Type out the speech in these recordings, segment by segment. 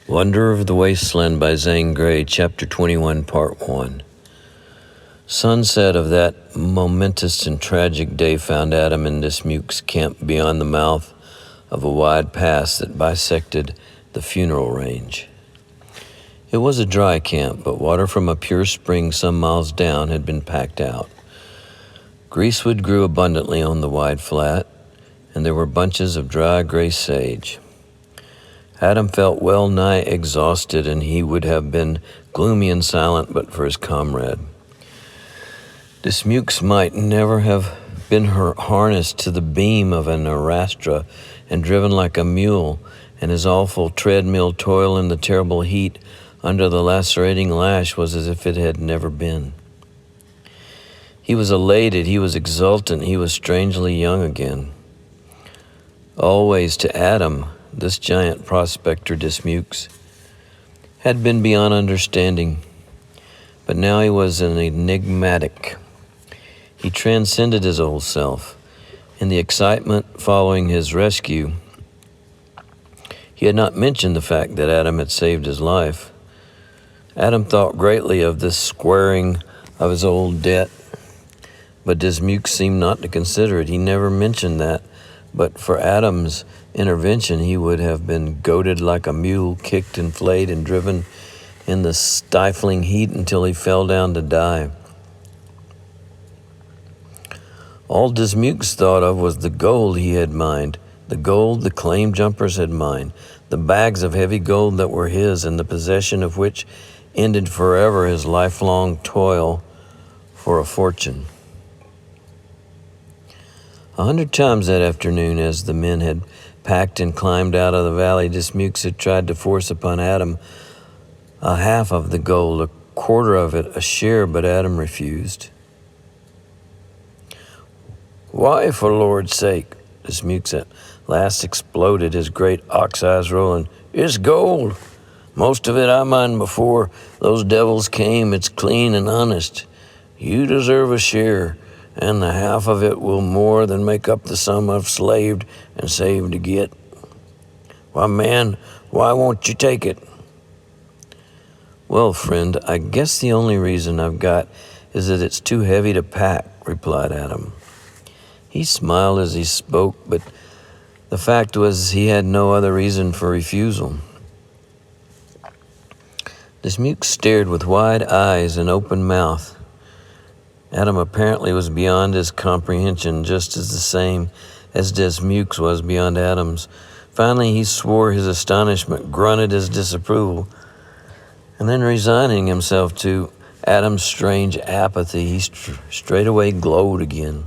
Wonder of the Wasteland by Zane Grey, Chapter 21, Part 1. Sunset of that momentous and tragic day found Adam in Dismuke's camp beyond the mouth of a wide pass that bisected the funeral range. It was a dry camp, but water from a pure spring some miles down had been packed out. Greasewood grew abundantly on the wide flat, and there were bunches of dry gray sage. Adam felt well nigh exhausted, and he would have been gloomy and silent but for his comrade. Dismukes might never have been harnessed to the beam of an arastra and driven like a mule, and his awful treadmill toil in the terrible heat under the lacerating lash was as if it had never been. He was elated, he was exultant, he was strangely young again. Always to Adam, this giant prospector Dismukes had been beyond understanding, but now he was an enigmatic. He transcended his old self. In the excitement following his rescue, he had not mentioned the fact that Adam had saved his life. Adam thought greatly of this squaring of his old debt, but Dismukes seemed not to consider it. He never mentioned that, but for Adam's intervention, he would have been goaded like a mule, kicked and flayed and driven in the stifling heat until he fell down to die. All Dismukes thought of was the gold he had mined, the gold the claim jumpers had mined, the bags of heavy gold that were his and the possession of which ended forever his lifelong toil for a fortune. 100 times that afternoon, as the men had packed and climbed out of the valley, Dismukes had tried to force upon Adam a half of the gold, a quarter of it, a share, but Adam refused. "Why, for Lord's sake?" Dismukes at last exploded, his great ox eyes rolling. "It's gold. Most of it I mined before those devils came. It's clean and honest. You deserve a share, and the half of it will more than make up the sum I've slaved and saved to get. Why, man, why won't you take it?" "Well, friend, I guess the only reason I've got is that it's too heavy to pack," replied Adam. He smiled as he spoke, but the fact was he had no other reason for refusal. Dismukes stared with wide eyes and open mouth. Adam apparently was beyond his comprehension, just as the same as Dismukes was beyond Adam's. Finally, he swore his astonishment, grunted his disapproval, and then resigning himself to Adam's strange apathy, he straightway glowed again.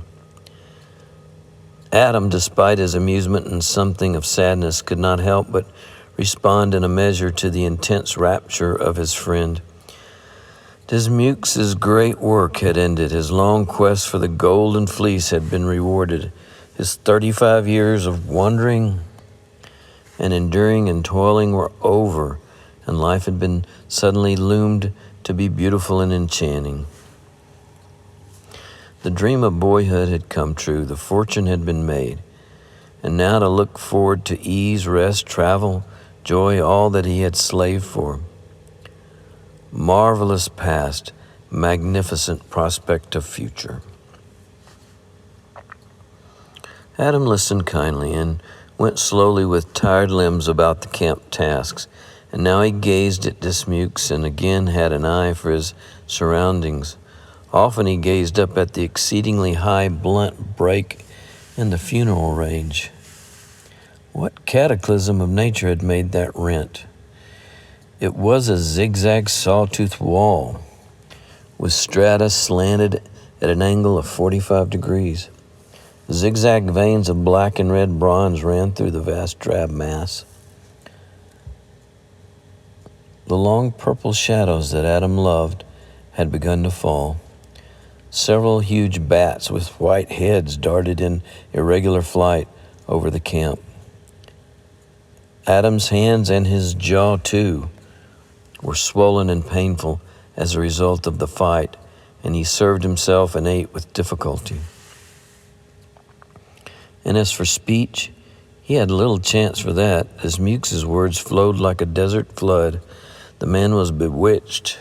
Adam, despite his amusement and something of sadness, could not help but respond in a measure to the intense rapture of his friend. Dismukes' great work had ended. His long quest for the golden fleece had been rewarded. His 35 years of wandering and enduring and toiling were over, and life had been suddenly loomed to be beautiful and enchanting. The dream of boyhood had come true. The fortune had been made. And now to look forward to ease, rest, travel, joy, all that he had slaved for. Marvelous past, magnificent prospect of future. Adam listened kindly and went slowly with tired limbs about the camp tasks, and now he gazed at Dismukes and again had an eye for his surroundings. Often he gazed up at the exceedingly high, blunt break in the funeral range. What cataclysm of nature had made that rent? It was a zigzag sawtooth wall, with strata slanted at an angle of 45 degrees. Zigzag veins of black and red bronze ran through the vast drab mass. The long purple shadows that Adam loved had begun to fall. Several huge bats with white heads darted in irregular flight over the camp. Adam's hands and his jaw, too, were swollen and painful as a result of the fight, and he served himself and ate with difficulty. And as for speech, he He had little chance for that, as Mewks's words flowed like a desert flood. The man was bewitched.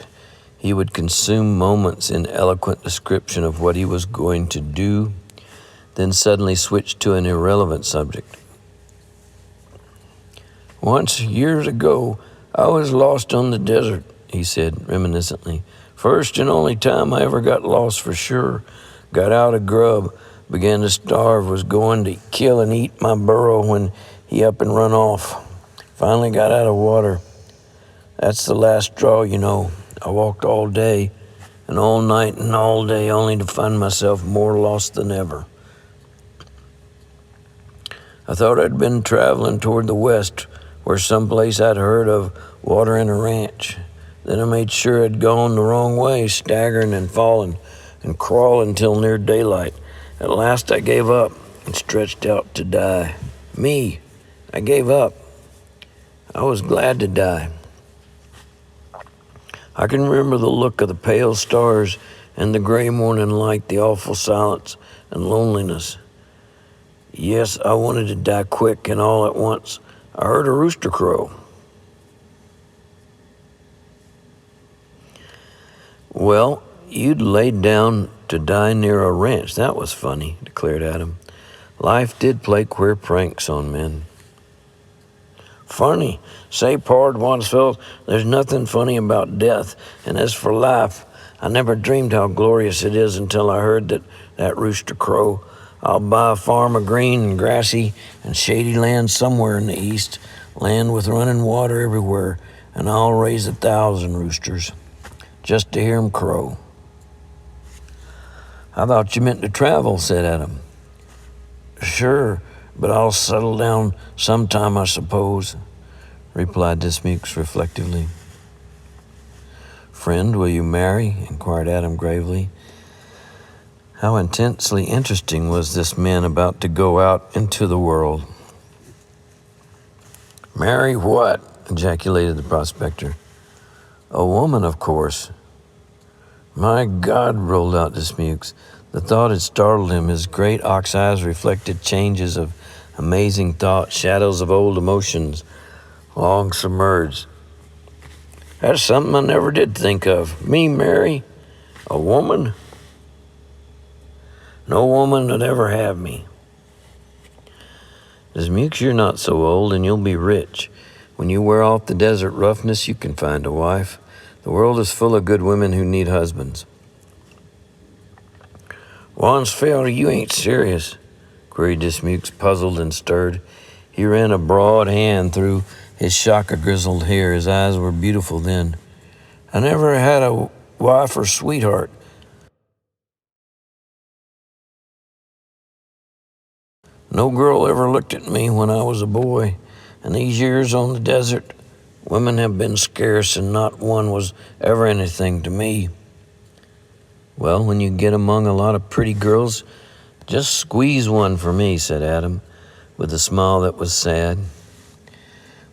He would consume moments in eloquent description of what he was going to do, then suddenly switch to an irrelevant subject. "Once, years ago, I was lost on the desert," he said reminiscently. "First and only time I ever got lost for sure. Got out of grub, began to starve, was going to kill and eat my burro when he up and run off. Finally got out of water. That's the last straw, you know. I walked all day and all night and all day only to find myself more lost than ever. I thought I'd been traveling toward the west, where someplace I'd heard of watering a ranch. Then I made sure I'd gone the wrong way, staggering and falling and crawling till near daylight. At last I gave up and stretched out to die. Me, I gave up. I was glad to die. I can remember the look of the pale stars and the gray morning light, the awful silence and loneliness. Yes, I wanted to die quick, and all at once I heard a rooster crow. Well, you'd laid down to die near a ranch. That was funny," declared Adam. "Life did play queer pranks on men." "Funny? Say, Part1, fellas, there's nothing funny about death. And as for life, I never dreamed how glorious it is until I heard that rooster crow. I'll buy a farm of green and grassy and shady land somewhere in the east, land with running water everywhere, and I'll raise 1,000 roosters just to hear 'em crow." "I thought you meant to travel," said Adam. "Sure, but I'll settle down sometime, I suppose," replied Dismukes reflectively. "Friend, will you marry?" inquired Adam gravely. How intensely interesting was this man about to go out into the world. "Marry what?" ejaculated the prospector. "A woman, of course." "My God," rolled out Dismukes. The thought had startled him. His great ox eyes reflected changes of amazing thought, shadows of old emotions, long submerged. "That's something I never did think of. Me marry a woman? No woman would ever have me." "Dismukes, you're not so old, and you'll be rich. When you wear off the desert roughness, you can find a wife. The world is full of good women who need husbands." "Wansfeld, you ain't serious?" queried Dismukes, puzzled and stirred. He ran a broad hand through his shock of grizzled hair. His eyes were beautiful then. "I never had a wife or sweetheart. No girl ever looked at me when I was a boy. And these years on the desert, women have been scarce, and not one was ever anything to me." "Well, when you get among a lot of pretty girls, just squeeze one for me," said Adam, with a smile that was sad.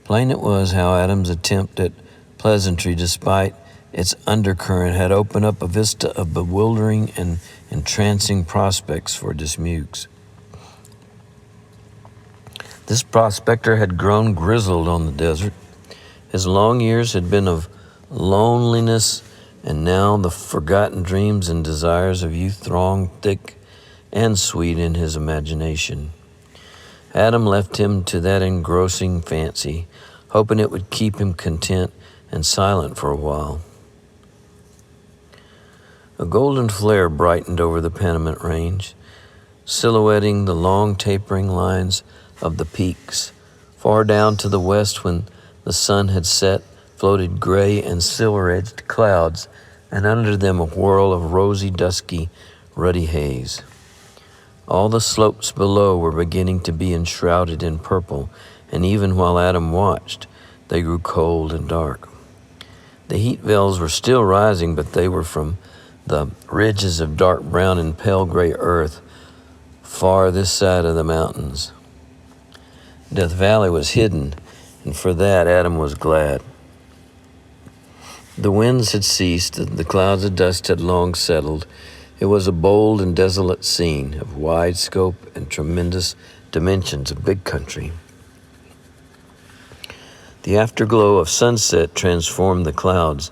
Plain it was how Adam's attempt at pleasantry, despite its undercurrent, had opened up a vista of bewildering and entrancing prospects for Dismukes. This prospector had grown grizzled on the desert. His long years had been of loneliness, and now the forgotten dreams and desires of youth thronged thick and sweet in his imagination. Adam left him to that engrossing fancy, hoping it would keep him content and silent for a while. A golden flare brightened over the Panamint Range, silhouetting the long tapering lines of the peaks. Far down to the west, when the sun had set, floated gray and silver-edged clouds, and under them a whirl of rosy, dusky, ruddy haze. All the slopes below were beginning to be enshrouded in purple, and even while Adam watched, they grew cold and dark. The heat veils were still rising, but they were from the ridges of dark brown and pale gray earth far this side of the mountains. Death Valley was hidden, and for that Adam was glad. The winds had ceased, the clouds of dust had long settled. It was a bold and desolate scene of wide scope and tremendous dimensions of big country. The afterglow of sunset transformed the clouds.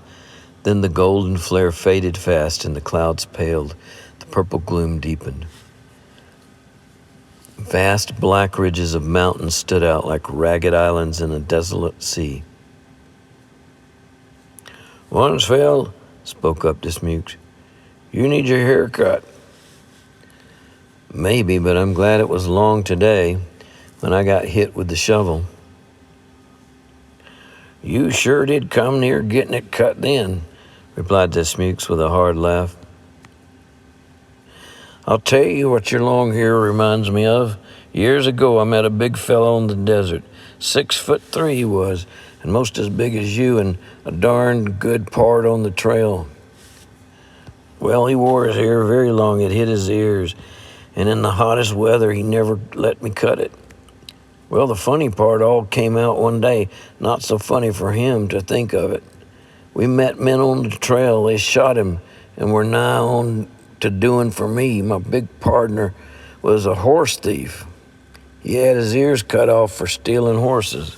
Then the golden flare faded fast and the clouds paled. The purple gloom deepened. Vast black ridges of mountains stood out like ragged islands in a desolate sea. "Wansfeld," spoke up Dismukes, "you need your hair cut." "Maybe, but I'm glad it was long today when I got hit with the shovel." "You sure did come near getting it cut then," replied Dismukes with a hard laugh. "I'll tell you what your long hair reminds me of. Years ago I met a big fellow in the desert. 6'3" he was, and most as big as you, and a darned good part on the trail. Well, he wore his hair very long. It hit his ears, and in the hottest weather he never let me cut it. Well, the funny part all came out one day. Not so funny for him to think of it. We met men on the trail. They shot him and were nigh on to doing for me. My big partner was a horse thief. He had his ears cut off for stealing horses,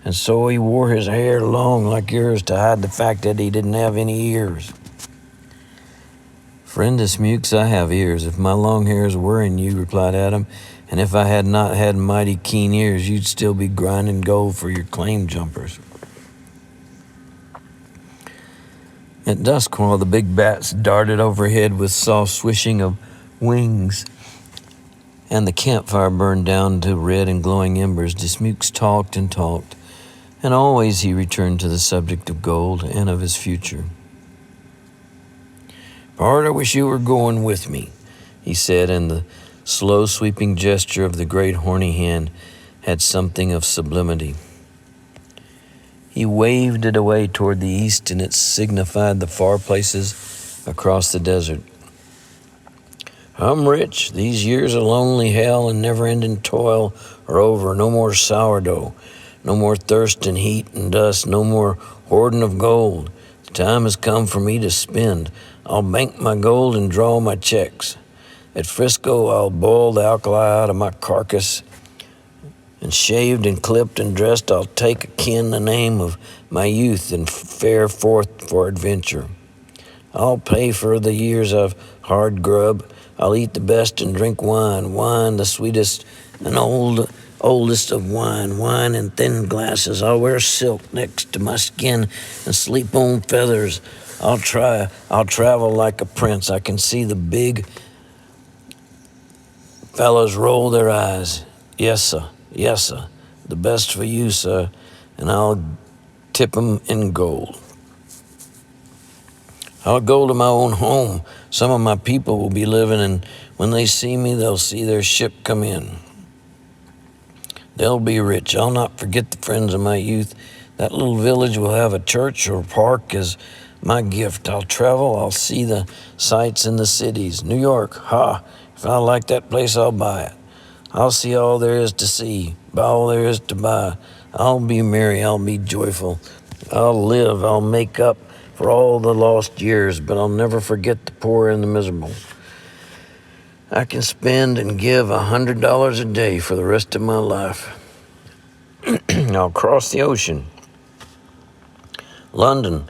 and so he wore his hair long like yours to hide the fact that he didn't have any ears." "Friend Dismukes, I have ears. If my long hair is worrying you," replied Adam, "and if I had not had mighty keen ears, you'd still be grinding gold for your claim jumpers." At dusk, while the big bats darted overhead with soft swishing of wings, and the campfire burned down to red and glowing embers, Dismukes talked and talked, and always he returned to the subject of gold and of his future. "Pard, I wish you were going with me," he said, and the slow sweeping gesture of the great horny hand had something of sublimity. He waved it away toward the east, and it signified the far places across the desert. "I'm rich. These years of lonely hell and never-ending toil are over. No more sourdough, no more thirst and heat and dust, no more hoarding of gold. The time has come for me to spend. I'll bank my gold and draw my checks. At Frisco, I'll boil the alkali out of my carcass, and shaved and clipped and dressed, I'll take akin the name of my youth and fare forth for adventure. I'll pay for the years of hard grub. I'll eat the best and drink wine, wine the sweetest and oldest of wine in thin glasses. I'll wear silk next to my skin and sleep on feathers. I'll travel like a prince. I can see the big fellows roll their eyes. Yes, sir. Yes, sir. The best for you, sir, and I'll tip 'em in gold. I'll go to my own home. Some of my people will be living, and when they see me, they'll see their ship come in. They'll be rich. I'll not forget the friends of my youth. That little village will have a church or park as my gift. I'll travel. I'll see the sights in the cities. New York, ha! If I like that place, I'll buy it. I'll see all there is to see, buy all there is to buy. I'll be merry, I'll be joyful. I'll live, I'll make up for all the lost years, but I'll never forget the poor and the miserable. I can spend and give $100 a day for the rest of my life. I'll cross the ocean. London,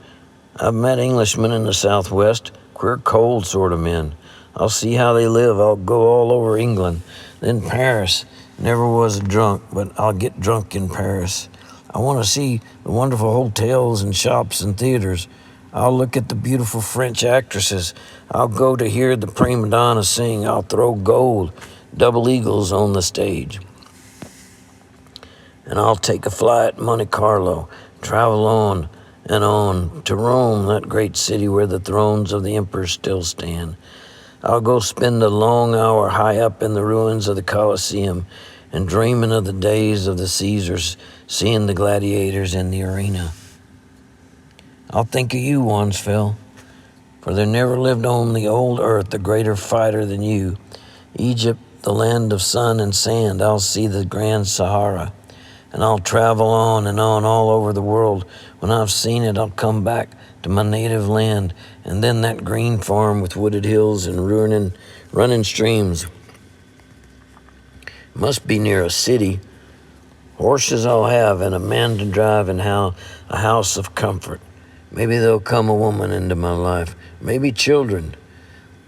I've met Englishmen in the Southwest, queer cold sort of men. I'll see how they live. I'll go all over England. Then Paris. Never was a drunk, but I'll get drunk in Paris. I want to see the wonderful hotels and shops and theaters. I'll look at the beautiful French actresses. I'll go to hear the prima donna sing. I'll throw gold, double eagles on the stage. And I'll take a flight to Monte Carlo, travel on and on to Rome, that great city where the thrones of the emperors still stand. I'll go spend a long hour high up in the ruins of the Colosseum and dreaming of the days of the Caesars, seeing the gladiators in the arena. I'll think of you, Wansfeld, for there never lived on the old earth a greater fighter than you. Egypt, the land of sun and sand, I'll see the grand Sahara, and I'll travel on and on all over the world. When I've seen it, I'll come back to my native land, and then that green farm with wooded hills and running streams. Must be near a city. Horses I'll have, and a man to drive, and a house of comfort. Maybe there'll come a woman into my life, maybe children.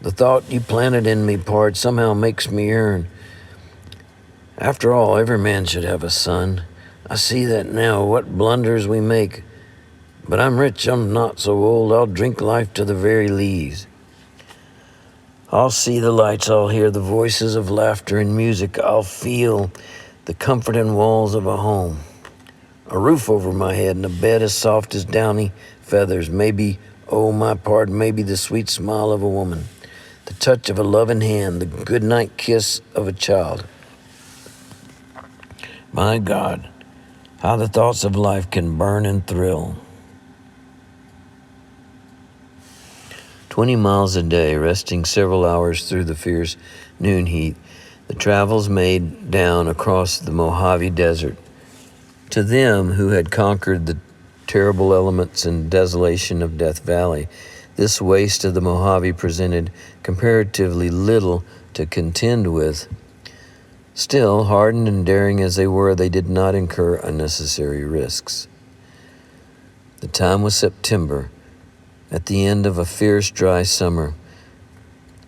The thought you planted in me, Part, somehow makes me yearn. After all, every man should have a son. I see that now, what blunders we make. But I'm rich, I'm not so old, I'll drink life to the very lees. I'll see the lights, I'll hear the voices of laughter and music, I'll feel the comforting walls of a home. A roof over my head and a bed as soft as downy feathers. Maybe, oh my Part, maybe the sweet smile of a woman. The touch of a loving hand, the goodnight kiss of a child. My God, how the thoughts of life can burn and thrill. 20 miles a day, resting several hours through the fierce noon heat, the travels made down across the Mojave Desert. To them who had conquered the terrible elements and desolation of Death Valley, this waste of the Mojave presented comparatively little to contend with. Still, hardened and daring as they were, they did not incur unnecessary risks. The time was September, at the end of a fierce, dry summer.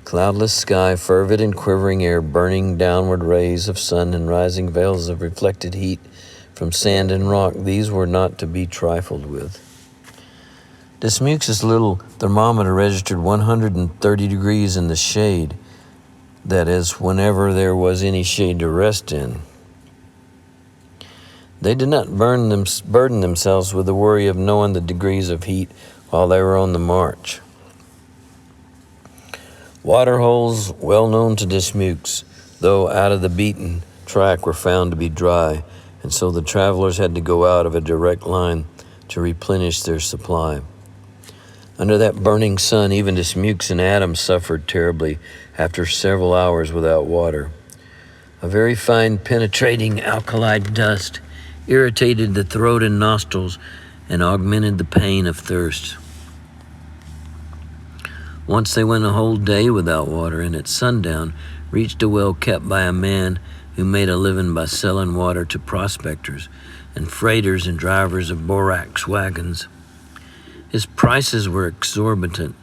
Cloudless sky, fervid and quivering air, burning downward rays of sun and rising veils of reflected heat from sand and rock, these were not to be trifled with. Dismuke's little thermometer registered 130 degrees in the shade, that is, whenever there was any shade to rest in. They did not burden themselves with the worry of knowing the degrees of heat while they were on the march. Water holes well known to Dismukes, though out of the beaten track, were found to be dry, and so the travelers had to go out of a direct line to replenish their supply. Under that burning sun, even Dismukes and Adam suffered terribly after several hours without water. A very fine, penetrating alkali dust irritated the throat and nostrils and augmented the pain of thirst. Once they went a whole day without water, and at sundown reached a well kept by a man who made a living by selling water to prospectors and freighters and drivers of borax wagons. His prices were exorbitant.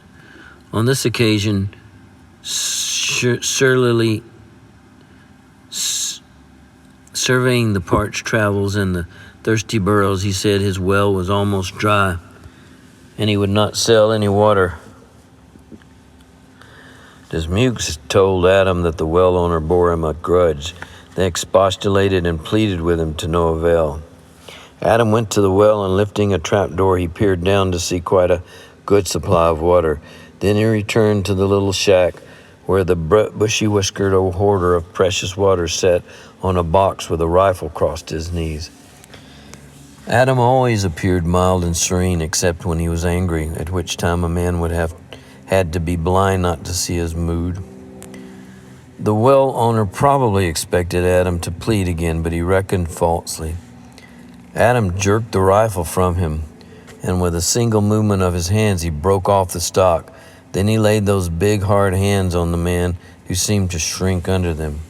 On this occasion, surlily surveying the parched travels and the thirsty burrows, he said his well was almost dry, and he would not sell any water. Dismukes told Adam that the well owner bore him a grudge. They expostulated and pleaded with him to no avail. Adam went to the well, and lifting a trapdoor, he peered down to see quite a good supply of water. Then he returned to the little shack where the bushy-whiskered old hoarder of precious water sat on a box with a rifle crossed his knees. Adam always appeared mild and serene, except when he was angry, at which time a man would have had to be blind not to see his mood. The well owner probably expected Adam to plead again, but he reckoned falsely. Adam jerked the rifle from him, and with a single movement of his hands, he broke off the stock. Then he laid those big, hard hands on the man, who seemed to shrink under them.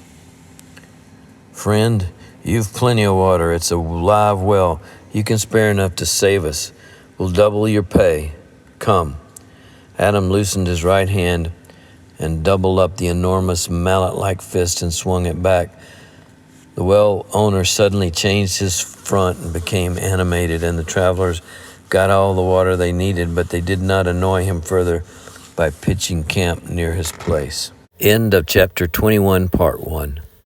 "Friend, you've plenty of water. It's a live well. You can spare enough to save us. We'll double your pay. Come." Adam loosened his right hand and doubled up the enormous mallet-like fist and swung it back. The well owner suddenly changed his front and became animated, and the travelers got all the water they needed, but they did not annoy him further by pitching camp near his place. End of chapter 21, part 1.